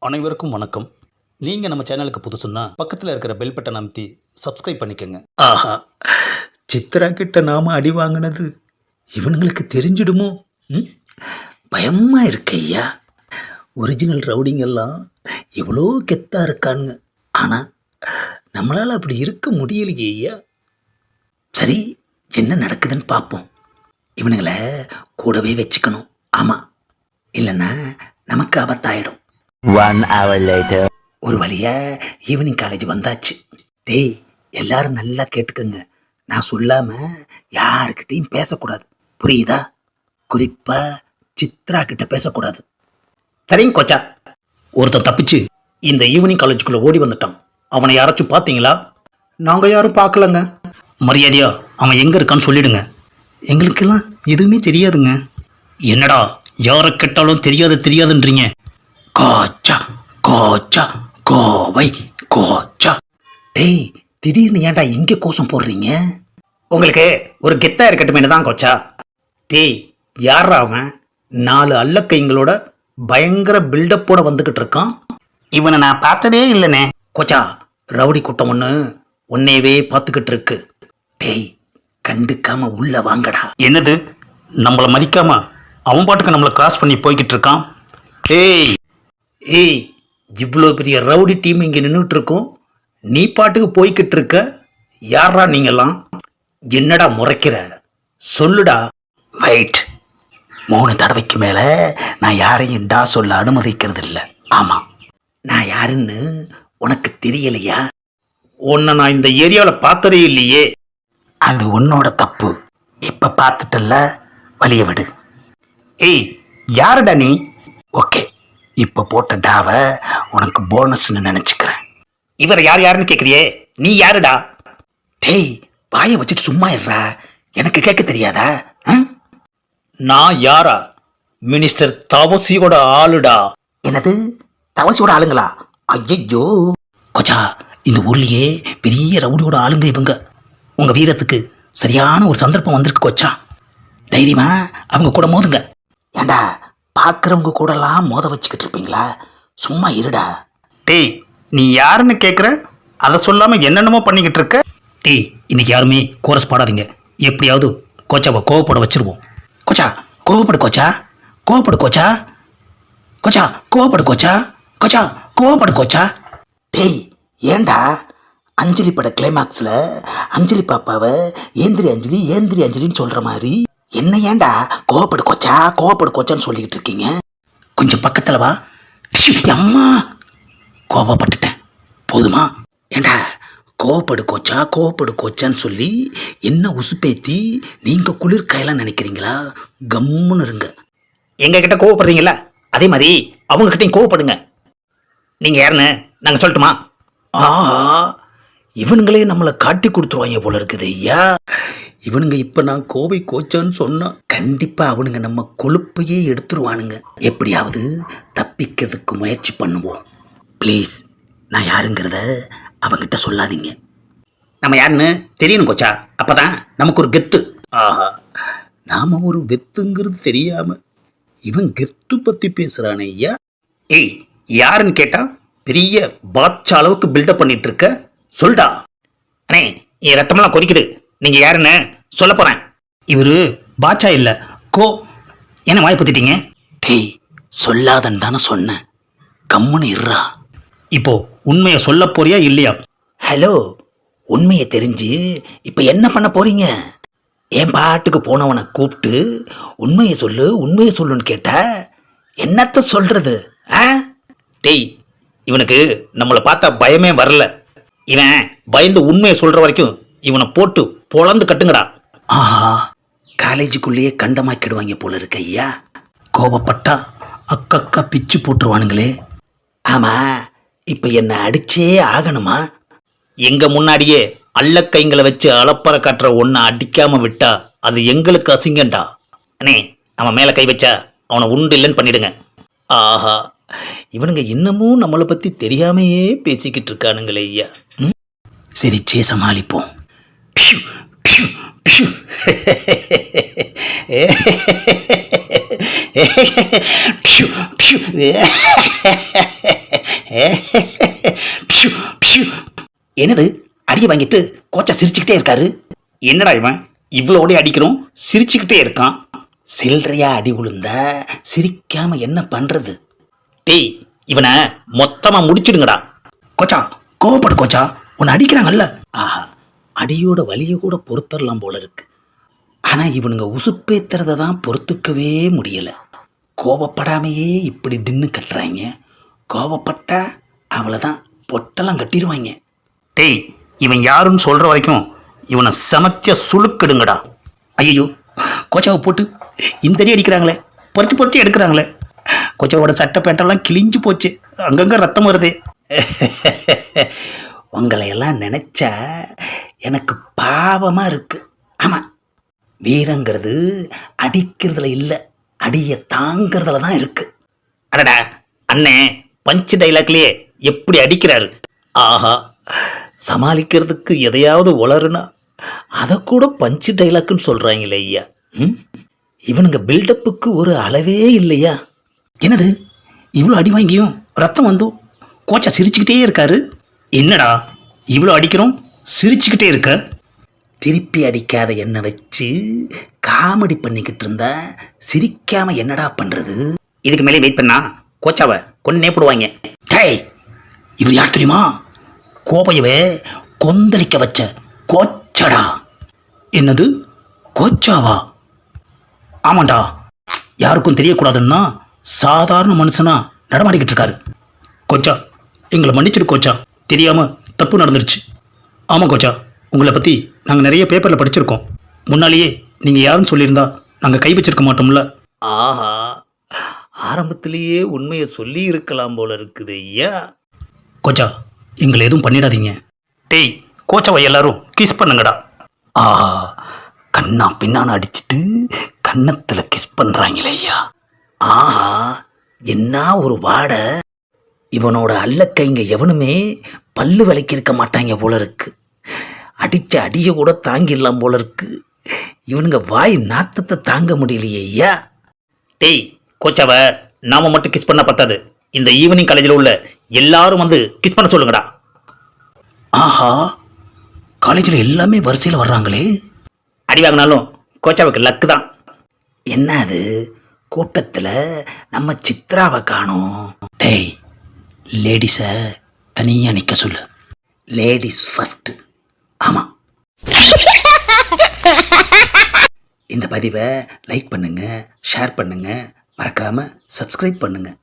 அனைவருக்கும் வணக்கம். நீங்கள் நம்ம சேனலுக்கு புதுசுன்னா பக்கத்தில் இருக்கிற பெல் பட்டன் அமைத்தி சப்ஸ்கிரைப் பண்ணிக்கோங்க. ஆஹா, சித்ரா கிட்ட நாம அடி வாங்கினது இவனுங்களுக்கு தெரிஞ்சிடுமோ? பயமா இருக்கு ஐயா. ஒரிஜினல் ரவுடிங்கெல்லாம் எவ்வளோ கெத்தா இருக்கானுங்க. ஆனால் நம்மளால் அப்படி இருக்க முடியலையே ஐயா. சரி, என்ன நடக்குதுன்னு பார்ப்போம். இவனுங்களை கூடவே வச்சுக்கணும். ஆமாம், இல்லைன்னா நமக்கு ஆபத்தாயிடும். 1 hour later. ஒரு வழியா ஈவினிங் காலேஜ் வந்தாச்சு. டேய், எல்லாரும் நல்லா கேட்டுக்கோங்க. நான் சொல்லாமல் யாருக்கிட்டையும் பேசக்கூடாது, புரியுதா? குறிப்பாக சித்ரா கிட்ட பேசக்கூடாது. சரிங்க கோச்சா. ஒருத்தன் தப்பிச்சு இந்த ஈவினிங் காலேஜுக்குள்ளே ஓடி வந்துட்டான். அவனை யாராச்சும் பார்த்தீங்களா? நாங்கள் யாரும் பார்க்கலங்க. மரியாதையா அவன் எங்கே இருக்கான்னு சொல்லிடுங்க. எங்களுக்கெல்லாம் எதுவுமே தெரியாதுங்க. என்னடா யாரை கேட்டாலும் தெரியாதுன்றீங்க? கோச்சா கோச்சா கோவை கோச்சா. டேய், திடீர்னு ஏன்டா இங்கே கோஷம் போடுறீங்க? உங்களுக்கு ஒரு கெத்தா இருக்கட்டும் தான் கோச்சா. டேய், யாரா அவன்? 4 அல்லக்கைங்களோட பயங்கர பில்டப்போட வந்துக்கிட்டு இருக்கான். இவனை நான் பார்த்ததே இல்லைனே. கோச்சா, ரவுடி கூட்டம் ஒன்று உன்னையவே பார்த்துக்கிட்டு இருக்கு. டேய், கண்டுக்காம உள்ள வாங்கடா. என்னது, நம்மளை மதிக்காம அவன் பாட்டுக்கு நம்மளை கிராஸ் பண்ணி போய்கிட்டு இருக்கான். ஏய், இவ்வளோ பெரிய ரவுடி டீம் இங்கே நின்றுட்டு இருக்கோம், நீ பாட்டுக்கு போய்கிட்டு இருக்க. யாரா நீங்கெல்லாம்? என்னடா முறைக்கிற? சொல்லுடா. வெயிட், 3 தடவைக்கு மேலே நான் யாரையும் டா சொல்ல அனுமதிக்கிறது இல்லை. ஆமாம், நான் யாருன்னு உனக்கு தெரியலையா? உன்னை நான் இந்த ஏரியாவில் பார்த்ததே இல்லையே. அது உன்னோட தப்பு. இப்போ பார்த்துட்டல்ல, வழிய விடு. ஏய், யாருடா நீ? ஓகே, இப்போ போட்ட டாவை உனக்கு போனஸ்ன்னு நினச்சிக்கிறேன். இவரை யாருன்னு கேட்குறியே, நீ யாருடா? டேய், வாயை வச்சுட்டு சும்மா இருறா. எனக்கு கேட்க தெரியாதா? நான் யாரா? மினிஸ்டர் தவசியோட ஆளுடா. என்னது, தவசியோட ஆளுங்களா? ஐயோ கொச்சா, இந்த ஊர்லேயே பெரிய ரவுடியோட ஆளுங்க இவங்க. உங்கள் வீரத்துக்கு சரியான ஒரு சந்தர்ப்பம் வந்திருக்கு கொச்சா. தைரியமா அவங்க கூட மோதுங்க. ஏண்டா, பார்க்குறவங்க கூடலாம் மோத வச்சுக்கிட்டு இருப்பீங்களா? சும்மா இருடா. டேய், நீ யாருன்னு கேட்குற? அதை சொல்லாமல் என்னென்னமோ பண்ணிக்கிட்டு இருக்க. டேய், இன்னைக்கு யாருமே கோரஸ் பாடாதீங்க. எப்படியாவது கோச்சாவை கோவப்பட வச்சிருவோம். கோச்சா, கோவப்படு கோச்சா, கோவப்படு கோச்சா, கோச்சா கோவப்படு கோச்சா, கோச்சா கோவப்படு கோச்சா. டேய், ஏண்டா அஞ்சலி பட கிளைமாக்ஸில் அஞ்சலி பாப்பாவை ஏந்திரி அஞ்சலி ஏந்திரி அஞ்சலின்னு சொல்கிற மாதிரி என்ன ஏண்டா கோவப்படு கோச்சான்னு சொல்லிக்கிட்டு இருக்கீங்க? கொஞ்சம் பக்கத்தில் வா. அம்மா, கோவப்பட்டுட்டேன், போதுமா? ஏண்டா, கோவப்படு கோச்சான்னு சொல்லி என்ன உசுப்பேத்தி நீங்கள் குளிர் காயலாம் நினைக்கிறீங்களா? கம்முன்னு இருங்க. எங்ககிட்ட கோவப்படுறீங்களா, அதே மாதிரி அவங்கக்கிட்டையும் கோவப்படுங்க. நீங்கள் யாருன்னு நாங்கள் சொல்லட்டுமா? ஆஹா, இவனுங்களே நம்மளை காட்டி கொடுத்துருவாங்க போல இருக்குது ஐயா. இவனுங்க இப்போ நான் கோவை கோச்சான்னு சொன்னால் கண்டிப்பாக அவனுங்க நம்ம கொழுப்பையே எடுத்துருவானுங்க. எப்படியாவது தப்பிக்கிறதுக்கு முயற்சி பண்ணுவோம். ப்ளீஸ், நான் யாருங்கிறத அவங்கிட்ட சொல்லாதீங்க. நம்ம யாருன்னு தெரியணும் கோச்சா, அப்போ தான் நமக்கு ஒரு கெத்து. ஆஹா, நாம் ஒரு வெத்துங்கிறது தெரியாமல் இவன் கெத்து பற்றி பேசுகிறானே ஐயா. ஏய், யாருன்னு கேட்டால் பெரிய பாட்சா அளவுக்கு பில்டப் பண்ணிட்டு இருக்க. சொல்டா. அண்ணே, என் ரத்தமெல்லாம் கொதிக்குது. நீங்கள் யாருன்னு சொல்ல போகிறேன். இவர் பாட்சா இல்லை, என்ன வாய் பற்றிட்டீங்க? டேய், சொல்லாதன்னு தானே சொன்னேன். கம்முன்னு இருறா. இப்போ உண்மையை சொல்ல போறியா இல்லையா? ஹலோ, உண்மையை தெரிஞ்சு இப்போ என்ன பண்ண போறீங்க? என் பாட்டுக்கு போனவனை கூப்பிட்டு உண்மையை சொல்லுன்னு கேட்டா என்னத்த சொல்றது? டேய், இவனுக்கு நம்மளை பார்த்தா பயமே வரல. இவன் பயந்து உண்மையை சொல்கிற வரைக்கும் இவனை போட்டு பொழந்து கட்டுங்கடா. ஆஹா, காலேஜுக்குள்ளேயே கண்டமாக்கிடுவாங்க போல இருக்கு ஐயா. கோபப்பட்டா அக்கா பிச்சு போட்டுருவானுங்களே. ஆமாம், இப்போ என்னை அடிச்சே ஆகணுமா? எங்கள் முன்னாடியே அல்லக்கைங்களை வச்சு அளப்பற காட்டுற ஒன்றை அடிக்காமல் விட்டா அது எங்களுக்கு அசிங்கண்டா. அண்ணே, அவன் மேலே கை வச்சா அவனை உண்டு இல்லைன்னு பண்ணிடுங்க. ஆஹா, இவனுங்க இன்னமும் நம்மளை பற்றி தெரியாமையே பேசிக்கிட்டு இருக்கானுங்களே ஐயா. சிரிச்சே சமாளிப்போம். பிஷு, பிஷு. என்னது அடியை வாங்கிட்டு கோச்சா சிரிச்சுக்கிட்டே இருக்காரு. என்னடா இவன் இவ்வளோட அடிக்கிறோம் சிரிச்சுக்கிட்டே இருக்கான். சில்லறையா அடி விழுந்தா சிரிக்காம என்ன பண்றது? டேய் இவனை மொத்தமா முடிச்சிடுங்கடா. கோச்சா கோவப்படு கோச்சா, உன்னை அடிக்கிறாங்கல்ல. ஆஹா, அடியோட வலியை கூட பொறுத்தரலாம் போல இருக்கு. ஆனா இவனுங்க உசுப்பேத்துறத தான் பொறுத்துக்கவே முடியல. கோபப்படாமையே இப்படி டின்னு கட்டுறாங்க. கோபப்பட்டா அவ்வளோதான் பொட்டெல்லாம் கட்டிடுவாங்க. டேய் இவன் யாருன்னு சொல்ற வரைக்கும் இவனை சமத்திய சுழுக்கிடுங்கடா. ஐயோ கோச்சாவை போட்டு இந்த அடி அடிக்கிறாங்களே, பொறுத்து பொறுத்து எடுக்கிறாங்களே. கோச்சாவோட சட்டை பேட்டெல்லாம் கிழிஞ்சு போச்சு, அங்கங்கே ரத்தம் வருது. உங்களை எல்லாம் நினைச்சா எனக்கு பாவமா இருக்கு. ஆமா, வீரங்கிறது அடிக்கிறதுல இல்லை, அடியை தாங்கிறதுல தான் இருக்கு. அடடா அண்ணே, பஞ்ச் டைலாக்லயே எப்படி அடிக்கிறாரு. ஆஹா, சமாளிக்கிறதுக்கு எதையாவது உளறுனா அதை கூட பஞ்சு டைலாக்னு சொல்கிறாங்களே ஐயா. இவனுங்க பில்டப்புக்கு ஒரு அளவே இல்லையா? என்னது இவ்வளோ அடி வாங்கியும் ரத்தம் வந்தும் கோச்சா சிரிச்சுக்கிட்டே இருக்காரு. என்னடா இவ்வளோ அடிக்கிறோம் சிரிச்சுக்கிட்டே இருக்க? திருப்பி அடிக்காத என்னை வச்சு காமெடி பண்ணிக்கிட்டு இருந்தா சிரிக்காம என்னடா பண்ணுறது? இதுக்கு மேலே வெயிட் பண்ணா கோச்சாவை கொன்னே போடுவாங்க. டேய் இவர் யார் தெரியுமா? கோபையவே கொந்தளிக்க வச்ச கோச்சடா. என்னது கோச்சாவா? ஆமாண்டா, யாருக்கும் தெரியக்கூடாதுன்னா சாதாரண மனுஷனா நடமாடிக்கிட்டு இருக்காரு. கோச்சா எங்களை மன்னிச்சிடு கோச்சா, தெரியாம தப்பு நடந்துருச்சு. ஆமாம் கோச்சா, உங்களை பற்றி நாங்கள் நிறைய பேப்பரில் படிச்சிருக்கோம். முன்னாலேயே நீங்கள் யாருன்னு சொல்லியிருந்தா நாங்கள் கை வச்சிருக்க மாட்டோம்ல. ஆஹா, ஆரம்பத்திலேயே உண்மையை சொல்லி இருக்கலாம் போல இருக்குது ஐயா. கோச்சா எங்களை எதுவும் பண்ணிடாதீங்க. டேய் கோச்சாவை எல்லாரும் கிஸ் பண்ணுங்கடா. ஆஹா, கண்ணா பின்னான்னு அடிச்சுட்டு கன்னத்தில் கிஸ் பண்ணுறாங்களே ஐயா. ஆஹா, என்ன ஒரு வாடை. இவனோட அல்லக்கைங்க எவனுமே பல்லு விலைக்கிருக்க மாட்டாங்க போல இருக்கு. அடித்த அடியை கூட தாங்கிடலாம் போல இருக்கு. இவனுங்க வாய் நாத்தத்தை தாங்க முடியலையே ஐயா. டேய் கோச்சாவை நாம மட்டும் கிஸ் பண்ண பத்தாது, இந்த ஈவினிங் காலேஜில் உள்ள எல்லாரும் வந்து கிஸ் பண்ண சொல்லுங்கடா. ஆஹா, காலேஜில் எல்லாமே வரிசையில் வர்றாங்களே. அடி வாங்கினாலும் கோச்சாவுக்கு லக்கு தான். என்ன அது கூட்டத்தில் நம்ம சித்ராவை காணோம். டேய் லேடிஸை தனியாக நிற்க சொல்லு. Ladies first. ஆமாம். இந்த பதிவை லைக் பண்ணுங்கள், ஷேர் பண்ணுங்கள், மறக்காமல் சப்ஸ்கிரைப் பண்ணுங்கள்.